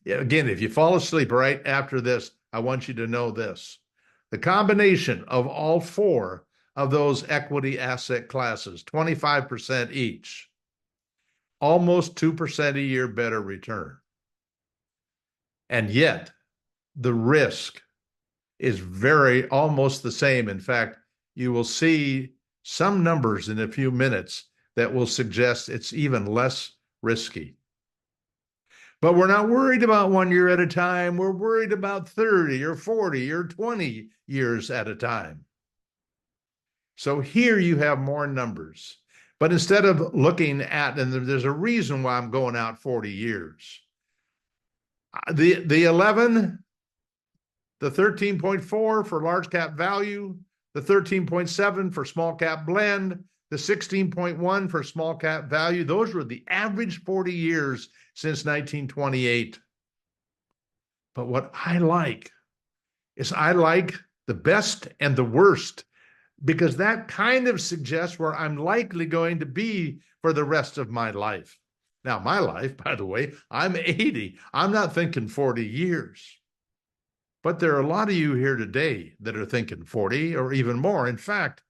Again, if you fall asleep right after this, I want you to know this. The combination of all four of those equity asset classes, 25% each, almost 2% a year better return. And yet, the risk is almost the same. In fact, you will see some numbers in a few minutes that will suggest it's even less risky. But we're not worried about 1 year at a time. We're worried about 30 or 40 or 20 years at a time. So here you have more numbers. But instead of looking at, and there's a reason why I'm going out 40 years. The 11, the 13.4 for large cap value, the 13.7 for small cap blend, the 16.1 for small cap value. Those were the average 40 years since 1928. But what I like is I like the best and the worst, because that kind of suggests where I'm likely going to be for the rest of my life. Now, my life, by the way, I'm 80. I'm not thinking 40 years. But there are a lot of you here today that are thinking 40 or even more. In fact,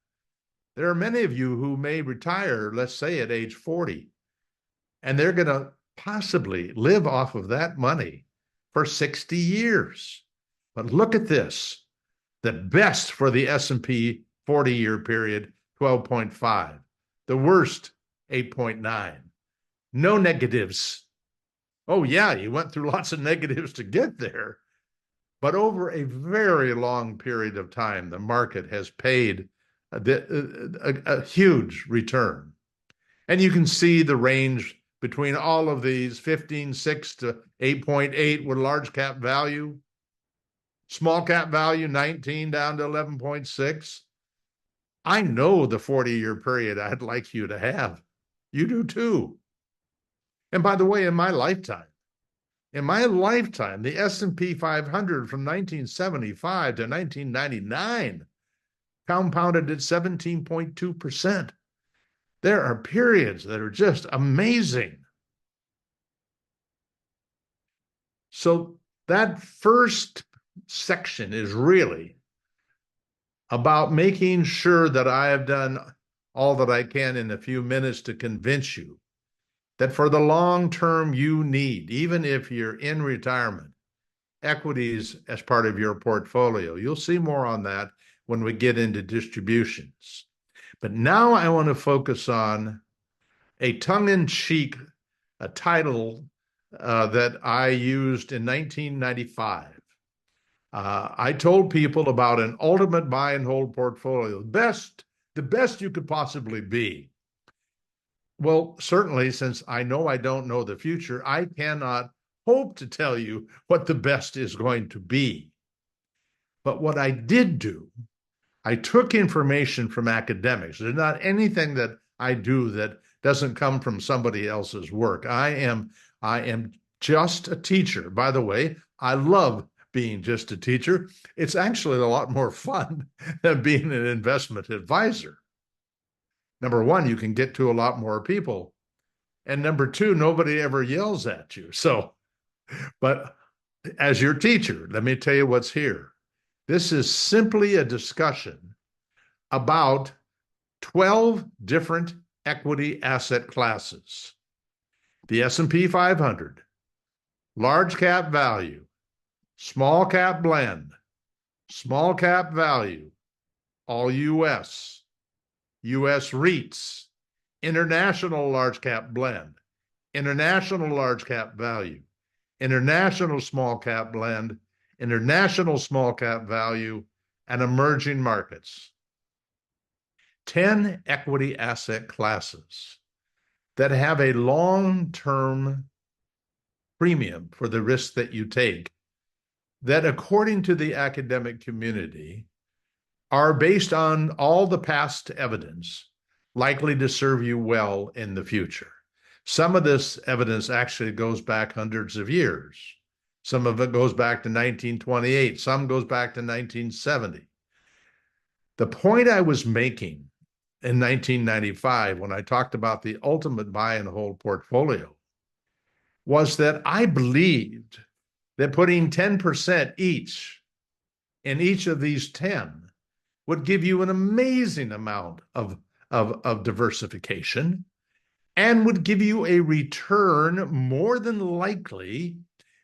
there are many of you who may retire, let's say at age 40, and they're going to possibly live off of that money for 60 years. But look at this. The best for the S&P 40-year period, 12.5. The worst, 8.9. No negatives. Oh, yeah, you went through lots of negatives to get there. But over a very long period of time, the market has paid a huge return. And you can see the range between all of these, 15.6 to 8.8 with large cap value, small cap value, 19 down to 11.6. I know the 40-year period I'd like you to have. You do too. And by the way, in my lifetime, the S&P 500 from 1975 to 1999 compounded at 17.2%. There are periods that are just amazing. So that first section is really about making sure that I have done all that I can in a few minutes to convince you that for the long term you need, even if you're in retirement, equities as part of your portfolio. You'll see more on that when we get into distributions. But now I want to focus on a tongue-in-cheek title that I used in 1995. I told people about an ultimate buy and hold portfolio, the best you could possibly be. Well, certainly, since I know I don't know the future, I cannot hope to tell you what the best is going to be. But what I did do, I took information from academics. There's not anything that I do that doesn't come from somebody else's work. I am just a teacher. By the way, I love being just a teacher. It's actually a lot more fun than being an investment advisor. Number one, you can get to a lot more people. And number two, nobody ever yells at you. But as your teacher, let me tell you what's here. This is simply a discussion about 12 different equity asset classes. The S&P 500, large cap value, small cap blend, small cap value, all U.S., U.S. REITs, international large cap blend, international large cap value, international small cap blend, international small cap value, and emerging markets. 10 equity asset classes that have a long-term premium for the risk that you take, that according to the academic community are based on all the past evidence likely to serve you well in the future. Some of this evidence actually goes back hundreds of years. Some of it goes back to 1928. Some goes back to 1970. The point I was making in 1995 when I talked about the ultimate buy and hold portfolio was that I believed that putting 10% each in each of these 10 would give you an amazing amount of diversification and would give you a return more than likely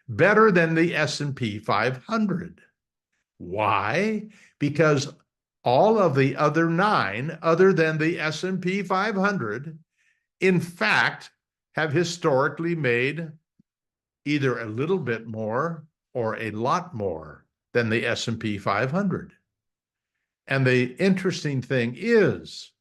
better than the S&P 500. Why? Because all of the other 9, other than the S&P 500, in fact, have historically made either a little bit more or a lot more than the S&P 500. And the interesting thing is,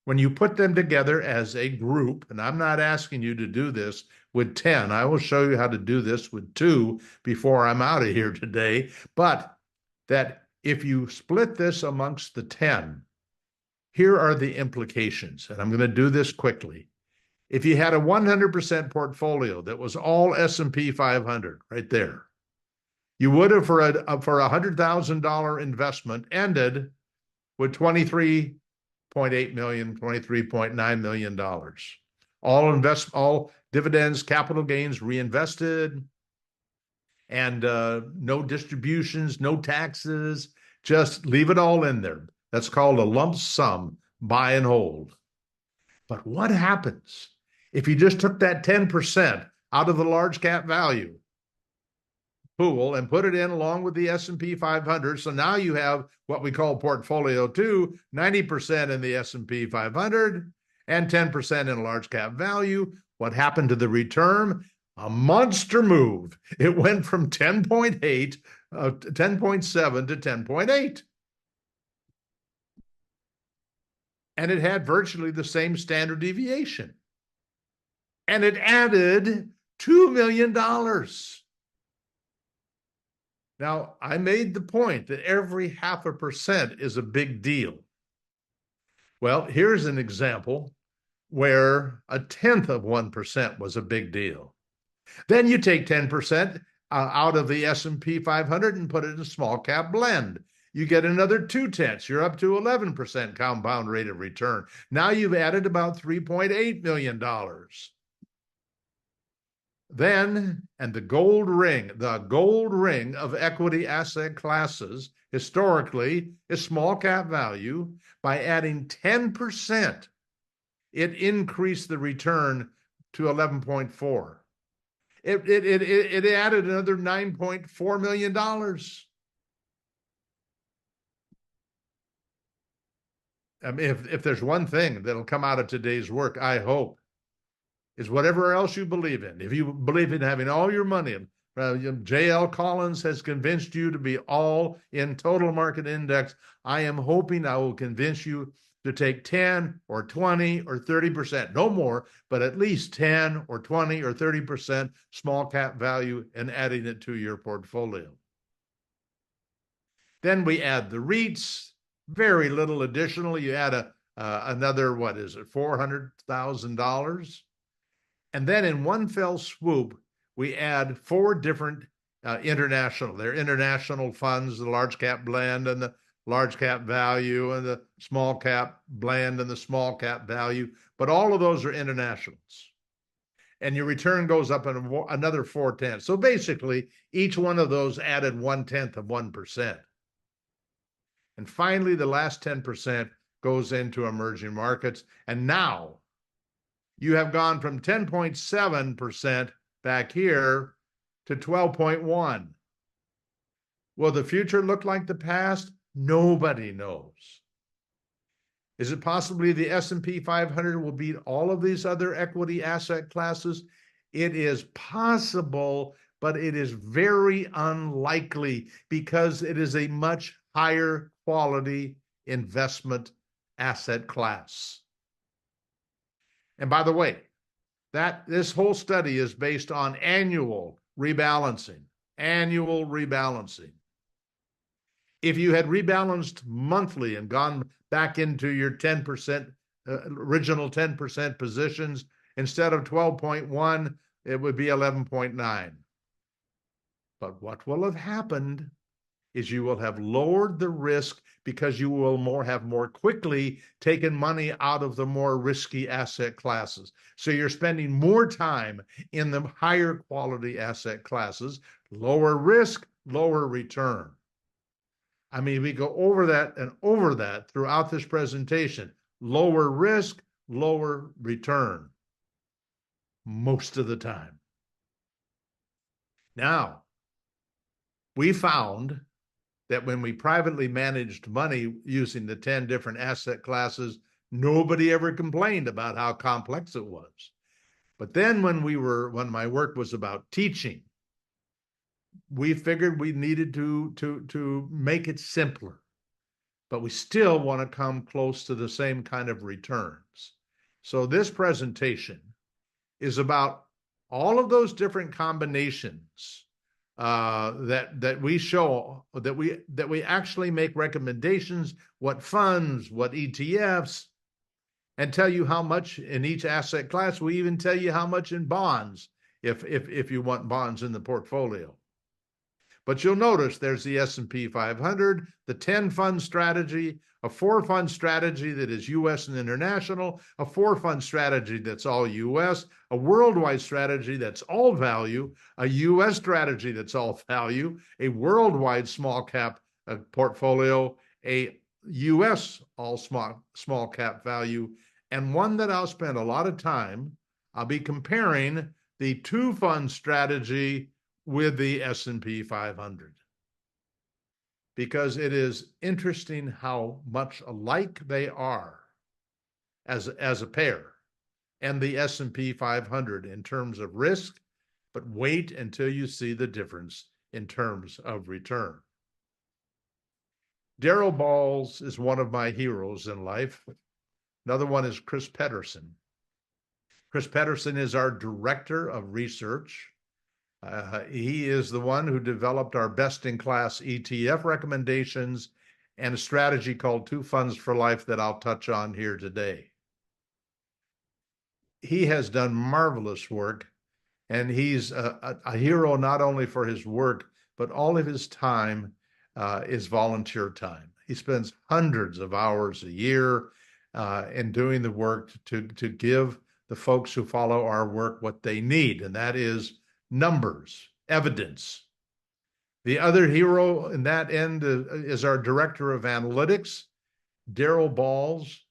when you put them together as a group, and I'm not asking you to do this with 10, I will show you how to do this with 2 before I'm out of here today, but that if you split this amongst the 10, here are the implications, and I'm going to do this quickly. If you had a 100% portfolio that was all S&P 500 right there, you would have for a $100,000 investment ended with $23.8 million, $23.9 million. All dividends, capital gains reinvested, and no distributions, no taxes, just leave it all in there. That's called a lump sum buy and hold. But what happens if you just took that 10% out of the large cap value pool and put it in along with the S&P 500? So now you have what we call portfolio 2, 90% in the S&P 500 and 10% in large cap value. What happened to the return? A monster move. It went from 10.7 to 10.8. And it had virtually the same standard deviation. And it added $2 million. Now, I made the point that every 0.5% is a big deal. Well, here's an example where 0.1% was a big deal. Then you take 10% out of the S&P 500 and put it in a small cap blend. You get another 0.2. You're up to 11% compound rate of return. Now you've added about $3.8 million. Then, and the gold ring of equity asset classes historically is small cap value. By adding 10%, it increased the return to 11.4. It added another $9.4 million. I mean, if there's one thing that'll come out of today's work, I hope, is whatever else you believe in. If you believe in having all your money, J.L. Collins has convinced you to be all in total market index. I am hoping I will convince you to take 10 or 20 or 30%, no more, but at least 10 or 20 or 30% small cap value and adding it to your portfolio. Then we add the REITs, very little additional. You add another, what is it, $400,000. And then in one fell swoop, we add 4 different international. They're international funds, the large cap blend and the large cap value and the small cap blend and the small cap value. But all of those are internationals. And your return goes up another 0.4. So basically, each one of those added 0.1%. And finally, the last 10% goes into emerging markets. And now you have gone from 10.7% back here to 12.1. Will the future look like the past? Nobody knows. Is it possibly the S&P 500 will beat all of these other equity asset classes? It is possible, but it is very unlikely because it is a much higher quality investment asset class. And by the way, this whole study is based on annual rebalancing. If you had rebalanced monthly and gone back into your 10%, original 10% positions, instead of 12.1, it would be 11.9. But what will have happened is you will have lowered the risk because you will have more quickly taken money out of the more risky asset classes. So you're spending more time in the higher quality asset classes Lower risk, lower return. I mean, we go over that and over that throughout this presentation. Lower risk, lower return most of the time. Now, we found that when we privately managed money using the 10 different asset classes, nobody ever complained about how complex it was. But then when my work was about teaching, we figured we needed to make it simpler, but we still want to come close to the same kind of returns. So this presentation is about all of those different combinations that we show, that we actually make recommendations, what funds, what ETFs, and tell you how much in each asset class. We even tell you how much in bonds if you want bonds in the portfolio. But you'll notice there's the S&P 500, the 10 fund strategy, a 4 fund strategy that is US and international, a 4 fund strategy that's all US, a worldwide strategy that's all value, a US strategy that's all value, a worldwide small cap portfolio, a US all small cap value, and one that I'll spend a lot of time. I'll be comparing the 2 fund strategy with the S&P 500, because it is interesting how much alike they are as a pair, and the S&P 500 in terms of risk, but wait until you see the difference in terms of return. Darrell Balls is one of my heroes in life. Another one is Chris Pedersen. Chris Pedersen is our director of research. He is the one who developed our best-in-class ETF recommendations and a strategy called 2 Funds for Life that I'll touch on here today. He has done marvelous work, and he's a hero not only for his work, but all of his time is volunteer time. He spends hundreds of hours a year in doing the work to give the folks who follow our work what they need, and that is numbers, evidence. The other hero in that end is our director of analytics, Darrell Balls.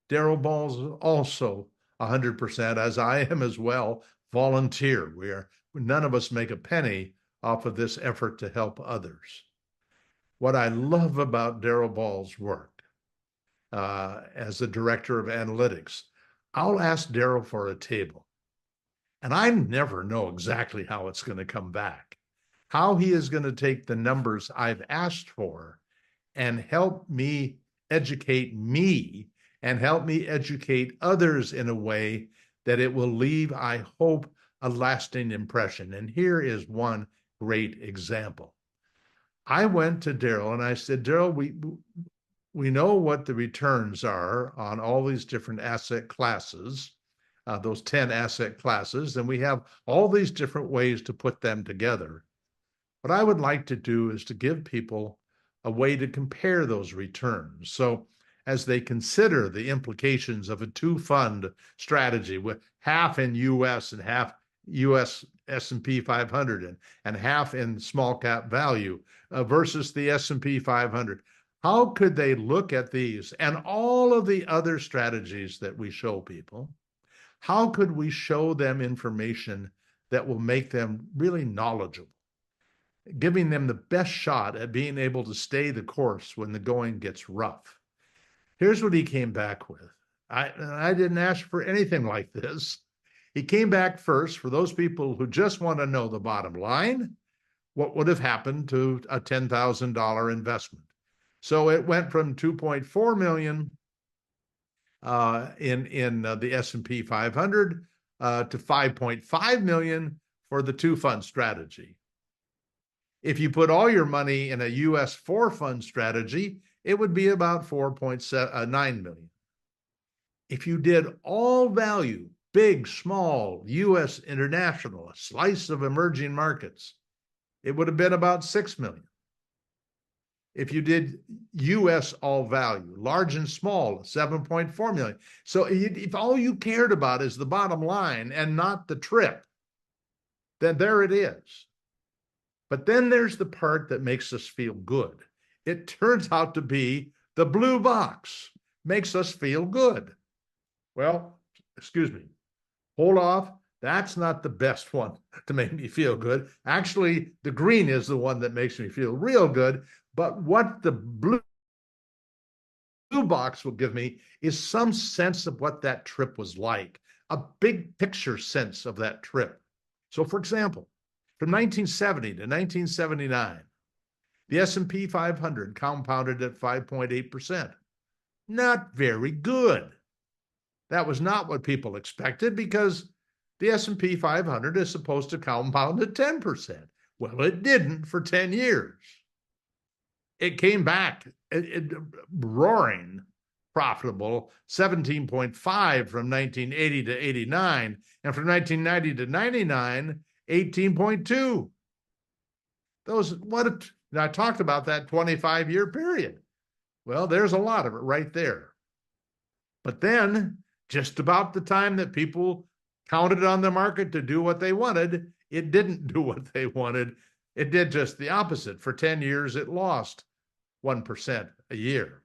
Darrell Balls is also 100%, as I am as well, volunteer. None of us make a penny off of this effort to help others. What I love about Darrell Balls' work as the director of analytics, I'll ask Darrell for a table, and I never know exactly how it's going to come back, how he is going to take the numbers I've asked for and help me educate me and help me educate others in a way that it will leave, I hope, a lasting impression. And here is one great example. I went to Darrell and I said, Darrell, we know what the returns are on all these different asset classes, those 10 asset classes, and we have all these different ways to put them together. What I would like to do is to give people a way to compare those returns. So as they consider the implications of a 2-fund strategy with half in US and half US S&P 500 and half in small cap value versus the S&P 500, how could they look at these and all of the other strategies that we show people? How could we show them information that will make them really knowledgeable, giving them the best shot at being able to stay the course when the going gets rough? Here's what he came back with. I didn't ask for anything like this. He came back first, for those people who just want to know the bottom line, what would have happened to a $10,000 investment. So it went from 2.4 million in the S&P 500 to 5.5 million for the 2-fund strategy. If you put all your money in a US 4-fund strategy, it would be about 4.9 million. If you did all value, big, small, US, international, a slice of emerging markets, it would have been about 6 million. If you did US all value, large and small, 7.4 million. So if all you cared about is the bottom line and not the trip, then there it is. But then there's the part that makes us feel good. It turns out to be the blue box, makes us feel good. Well, excuse me, hold off. That's not the best one to make me feel good. Actually, the green is the one that makes me feel real good. But what the blue box will give me is some sense of what that trip was like, a big picture sense of that trip. So, for example, from 1970 to 1979, the S&P 500 compounded at 5.8%. Not very good. That was not what people expected because the S&P 500 is supposed to compound at 10%. Well, it didn't for 10 years. It came back roaring profitable, 17.5 from 1980 to 89, and from 1990 to 99, 18.2. I talked about that 25-year period. Well, there's a lot of it right there. But then, just about the time that people counted on the market to do what they wanted, it didn't do what they wanted. It did just the opposite. For 10 years, it lost 1% a year.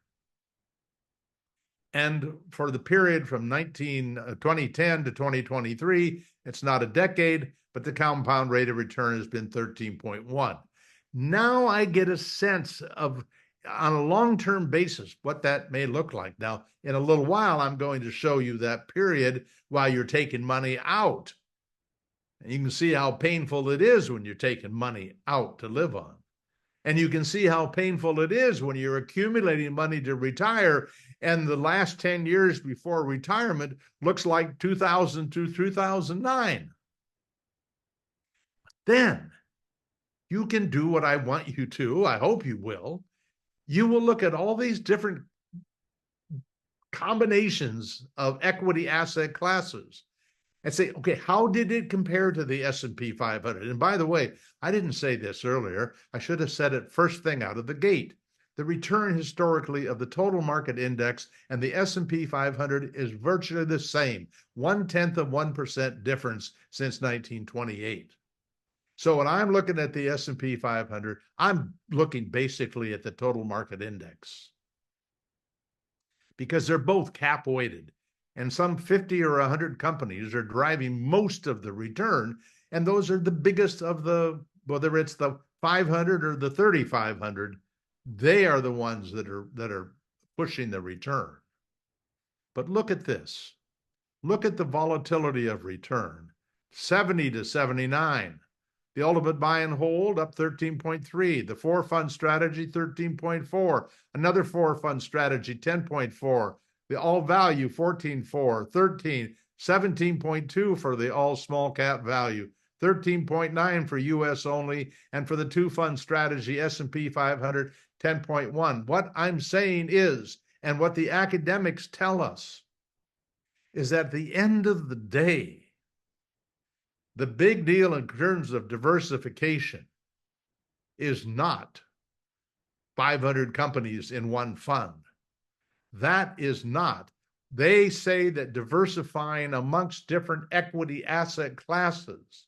And for the period from 2010 to 2023, it's not a decade, but the compound rate of return has been 13.1. Now I get a sense of, on a long-term basis, what that may look like. Now, in a little while, I'm going to show you that period while you're taking money out. And you can see how painful it is when you're taking money out to live on. And you can see how painful it is when you're accumulating money to retire, and the last 10 years before retirement looks like 2000 to 2009. Then you can do what I want you to. I hope you will. You will look at all these different combinations of equity asset classes and say, okay, how did it compare to the S&P 500? And by the way, I didn't say this earlier. I should have said it first thing out of the gate. The return historically of the total market index and the S&P 500 is virtually the same, 0.1% difference since 1928. So when I'm looking at the S&P 500, I'm looking basically at the total market index because they're both cap weighted. And some 50 or 100 companies are driving most of the return. And those are the biggest of the, whether it's the 500 or the 3,500, they are the ones that are pushing the return. But look at this. Look at the volatility of return. 70 to 79. The ultimate buy and hold up 13.3. The 4-fund strategy 13.4. Another 4-fund strategy 10.4. The all value 14.4, 13, 17.2 for the all small cap value, 13.9 for US only, and for the 2-fund strategy S&P 500 10.1. What I'm saying is, and what the academics tell us, is that at the end of the day, the big deal in terms of diversification is not 500 companies in one fund. That is not. They say that diversifying amongst different equity asset classes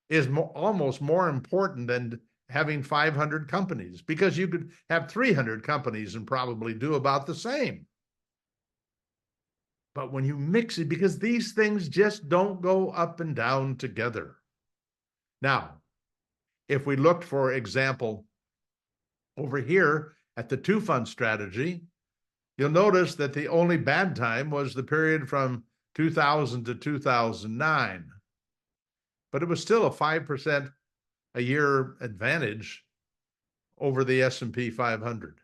is almost more important than having 500 companies, because you could have 300 companies and probably do about the same. But when you mix it, because these things just don't go up and down together. Now, if we looked, for example, over here at the 2-fund strategy, you'll notice that the only bad time was the period from 2000 to 2009. But it was still a 5% a year advantage over the S&P 500.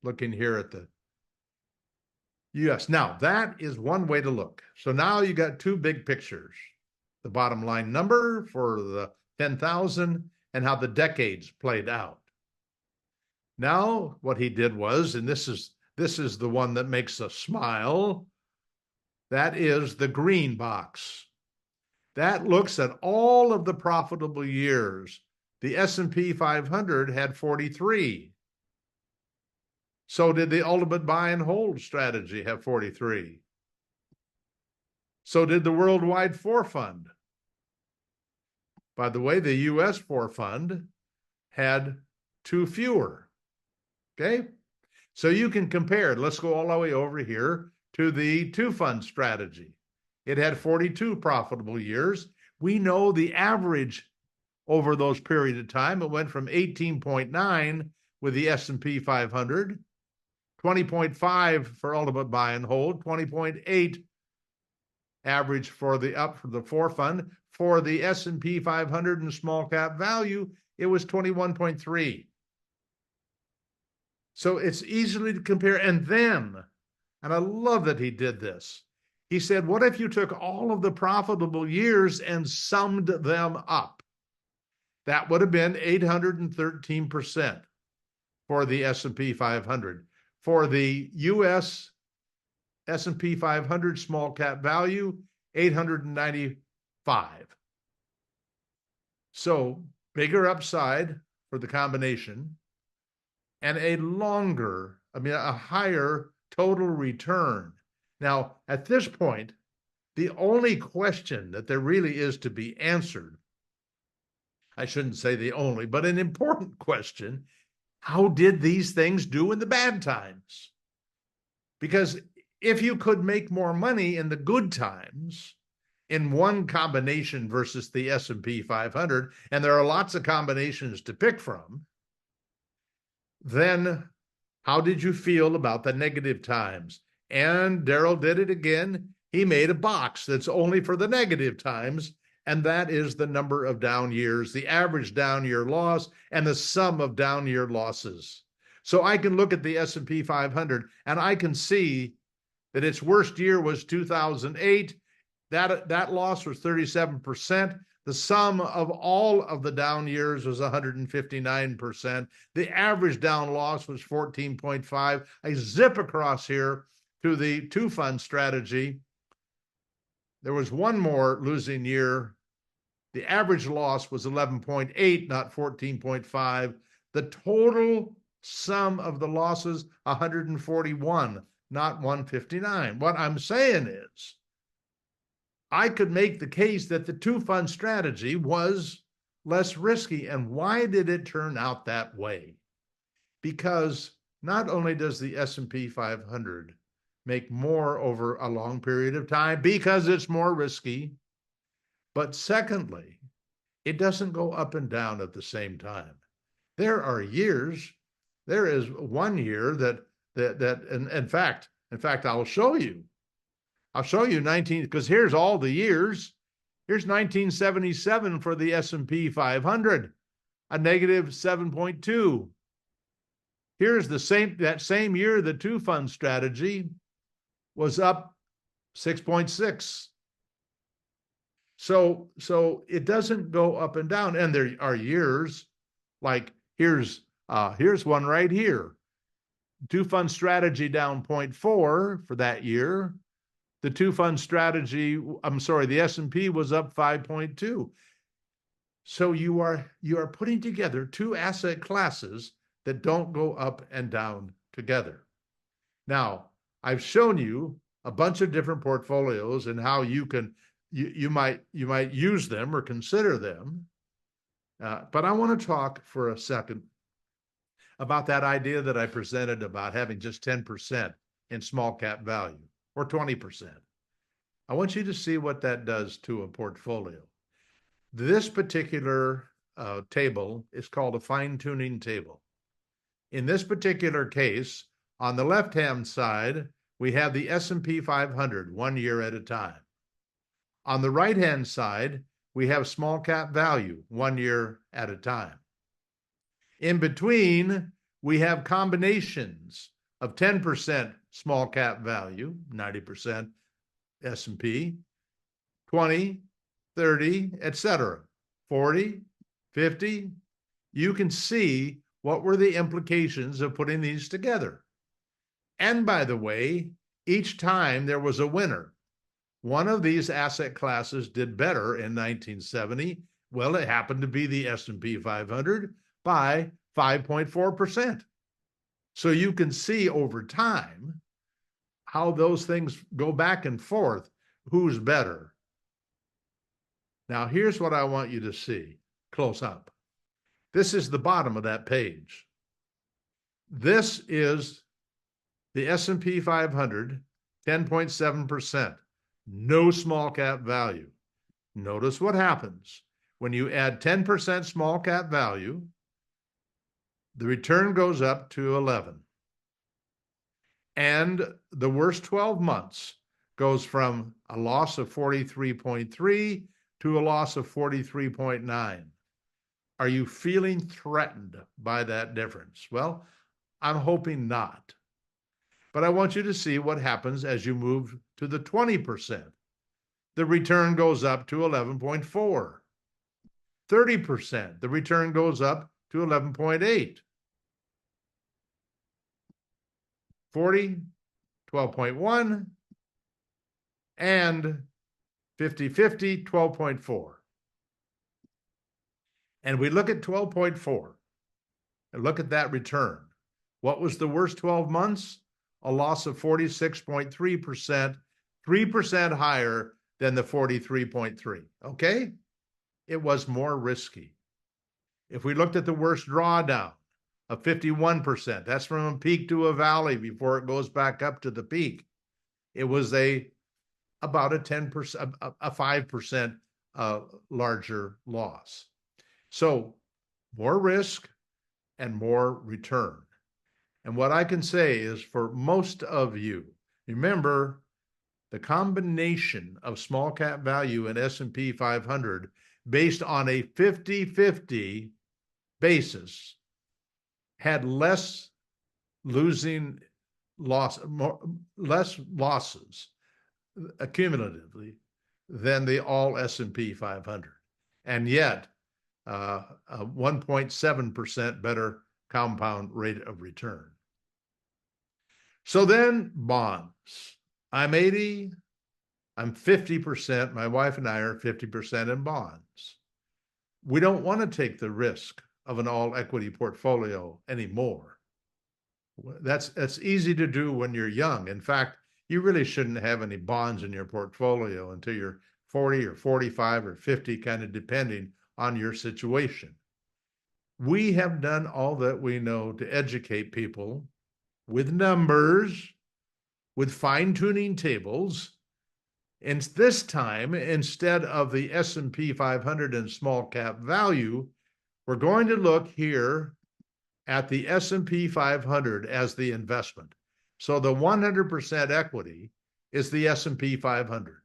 Looking here at the US. Now, that is one way to look. So now you got two big pictures. The bottom line number for the 10,000 and how the decades played out. Now, what he did was, and this is the one that makes us smile, that is the green box. That looks at all of the profitable years. The S&P 500 had 43. So did the ultimate buy and hold strategy have 43. So did the worldwide 4-fund. By the way, the US 4 fund had 2 fewer. Okay. So you can compare it. Let's go all the way over here to the 2 fund strategy. It had 42 profitable years. We know the average over those period of time, it went from 18.9 with the S&P 500, 20.5 for ultimate buy and hold, 20.8 average for the 4 fund. For the S&P 500 and small cap value, it was 21.3. So it's easily to compare. And then, and I love that he did this, he said, what if you took all of the profitable years and summed them up? That would have been 813% for the S&P 500. For the US S&P 500 small cap value, 895. So bigger upside for the combination and a higher total return. Now, at this point, the only question that there really is to be answered, I shouldn't say the only, but an important question, how did these things do in the bad times? Because if you could make more money in the good times in one combination versus the S&P 500, and there are lots of combinations to pick from, then how did you feel about the negative times? And Darrell did it again. He made a box that's only for the negative times, and that is the number of down years, the average down year loss, and the sum of down year losses. So I can look at the S&P 500, and I can see that its worst year was 2008. That loss was 37%. The sum of all of the down years was 159%. The average down loss was 14.5. I zip across here to the 2 fund strategy. There was one more losing year. The average loss was 11.8, not 14.5. The total sum of the losses, 141, not 159. What I'm saying is, I could make the case that the 2 fund strategy was less risky. And why did it turn out that way? Because not only does the S&P 500 make more over a long period of time because it's more risky, but secondly, it doesn't go up and down at the same time. There are years, there is one year that in fact, I'll show you 19, because here's all the years. Here's 1977 for the S&P 500, a negative 7.2. Here's that same year, the 2 fund strategy was up 6.6. So it doesn't go up and down. And there are years like here's one right here. 2 fund strategy down 0.4 for that year. The 2 fund strategy, the S&P was up 5.2. So you are putting together 2 asset classes that don't go up and down together. Now, I've shown you a bunch of different portfolios and how you might use them or consider them. But I want to talk for a second about that idea that I presented about having just 10% in small cap value, or 20%. I want you to see what that does to a portfolio. This particular table is called a fine-tuning table. In this particular case, on the left-hand side, we have the S&P 500 1 year at a time. On the right-hand side, we have small cap value 1 year at a time. In between, we have combinations of 10% small cap value, 90% S&P, 20, 30, etc., 40, 50. You can see what were the implications of putting these together. And by the way, each time there was a winner. One of these asset classes did better in 1970. Well, it happened to be the S&P 500 by 5.4%. So you can see over time how those things go back and forth. Who's better? Now, here's what I want you to see close up. This is the bottom of that page. This is the S&P 500, 10.7%, no small cap value. Notice what happens. When you add 10% small cap value, the return goes up to 11. And the worst 12 months goes from a loss of 43.3 to a loss of 43.9. Are you feeling threatened by that difference? Well, I'm hoping not. But I want you to see what happens as you move to the 20%. The return goes up to 11.4. 30%, the return goes up to 11.8. 40, 12.1, and 50-50, 12.4. And we look at 12.4 and look at that return. What was the worst 12 months? A loss of 46.3%, 3% higher than the 43.3. Okay? It was more risky. If we looked at the worst drawdown of 51%, that's from a peak to a valley before it goes back up to the peak. It was about a 10%, a 5% larger loss. So more risk and more return. And what I can say is for most of you, remember the combination of small cap value and S&P 500 based on a 50-50 basis had less losses accumulatively than the all S&P 500. And yet, a 1.7% better compound rate of return. So then bonds. I'm 80, I'm 50%. My wife and I are 50% in bonds. We don't want to take the risk of an all equity portfolio anymore. That's easy to do when you're young. In fact, you really shouldn't have any bonds in your portfolio until you're 40 or 45 or 50, kind of depending on your situation. We have done all that we know to educate people with numbers, with fine-tuning tables. And this time, instead of the S&P 500 and small cap value, we're going to look here at the S&P 500 as the investment. So the 100% equity is the S&P 500.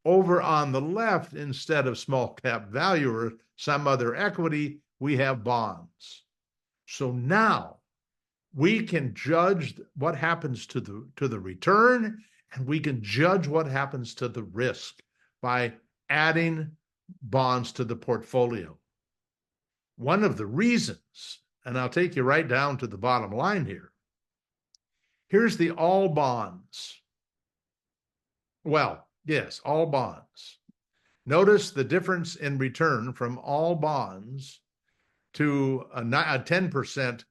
Over on the left, instead of small cap value or some other equity, we have bonds. So now we can judge what happens to the return, and we can judge what happens to the risk by adding bonds to the portfolio. One of the reasons, and I'll take you right down to the bottom line here. Here's the all bonds. Well, yes, all bonds. Notice the difference in return from all bonds to a 10%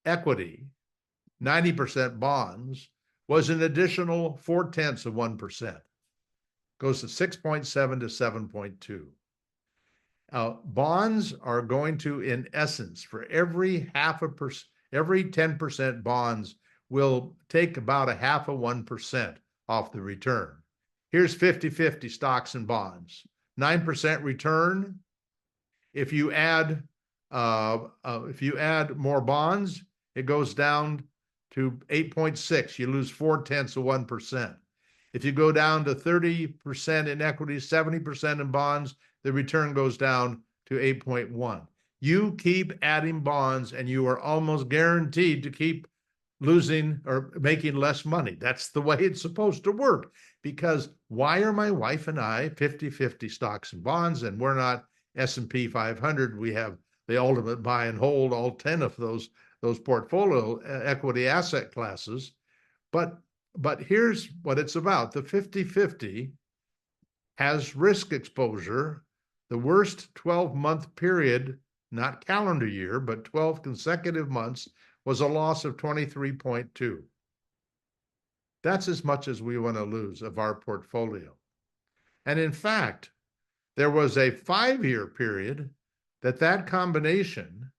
equity, 90% bonds, was an additional 0.4%. Goes to 6.7 to 7.2. Bonds are going to, in essence, for every 0.5%, every 10% bonds will take about 0.5% off the return. Here's 50-50 stocks and bonds. 9% return. If you add more bonds, it goes down to 8.6. You lose 0.4%. If you go down to 30% in equities, 70% in bonds, the return goes down to 8.1. You keep adding bonds and you are almost guaranteed to keep losing or making less money. That's the way it's supposed to work. Because why are my wife and I 50-50 stocks and bonds and we're not S&P 500? We have the ultimate buy and hold, all 10 of those portfolio equity asset classes. But here's what it's about. The 50-50 has risk exposure. The worst 12-month period, not calendar year, but 12 consecutive months, was a loss of 23.2. That's as much as we want to lose of our portfolio. And in fact, there was a 5-year period that combination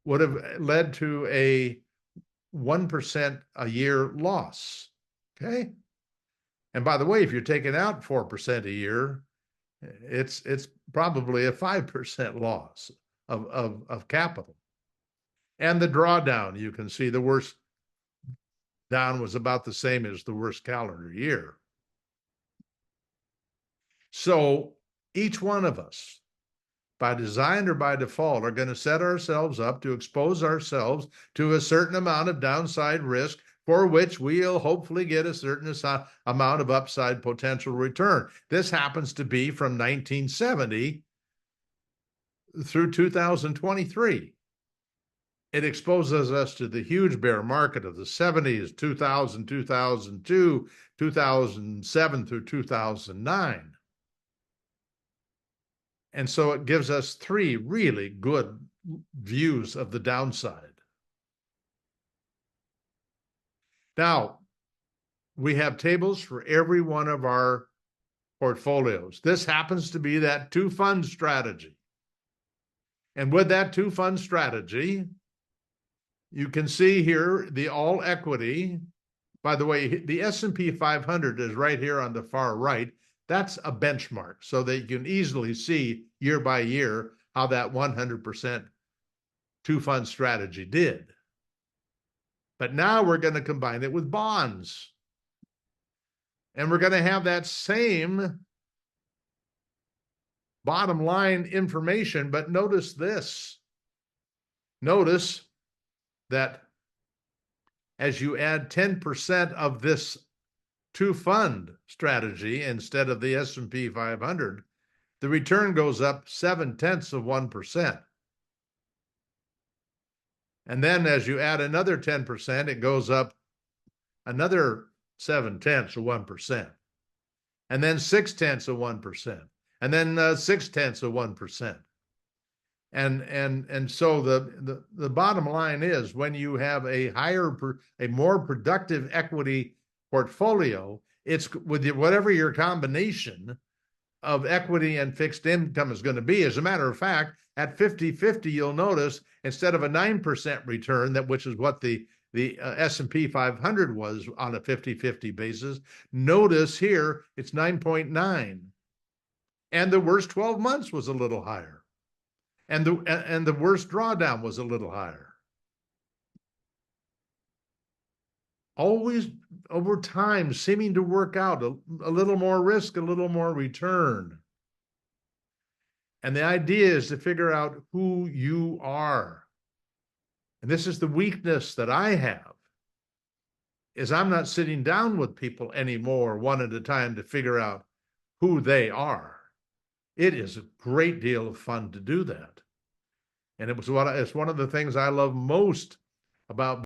would have led to a 1% a year loss. Okay. And by the way, if you're taking out 4% a year, it's probably a 5% loss of capital. And the drawdown, you can see the worst down was about the same as the worst calendar year. So each one of us, by design or by default, are going to set ourselves up to expose ourselves to a certain amount of downside risk for which we'll hopefully get a certain amount of upside potential return. This happens to be from 1970 through 2023. It exposes us to the huge bear market of the 70s, 2000, 2002, 2007 through 2009. And so it gives us 3 really good views of the downside. Now, we have tables for every one of our portfolios. This happens to be that 2-fund strategy. And with that 2-fund strategy, you can see here the all equity. By the way, the S&P 500 is right here on the far right. That's a benchmark so that you can easily see year by year how that 100% 2-fund strategy did. But now we're going to combine it with bonds. And we're going to have that same bottom line information, but notice this. Notice that as you add 10% of this 2-fund strategy instead of the S&P 500, the return goes up 0.7%. And then as you add another 10%, it goes up another 0.7%. And then 0.6%. And then 0.6%. And so the bottom line is, when you have a more productive equity portfolio, it's with whatever your combination of equity and fixed income is going to be. As a matter of fact, at 50-50, you'll notice instead of a 9% return, which is what the S&P 500 was on a 50-50 basis, notice here it's 9.9. And the worst 12 months was a little higher. And the worst drawdown was a little higher. Always over time seeming to work out a little more risk, a little more return. And the idea is to figure out who you are. And this is the weakness that I have, is I'm not sitting down with people anymore one at a time to figure out who they are. It is a great deal of fun to do that. And it's one of the things I love most about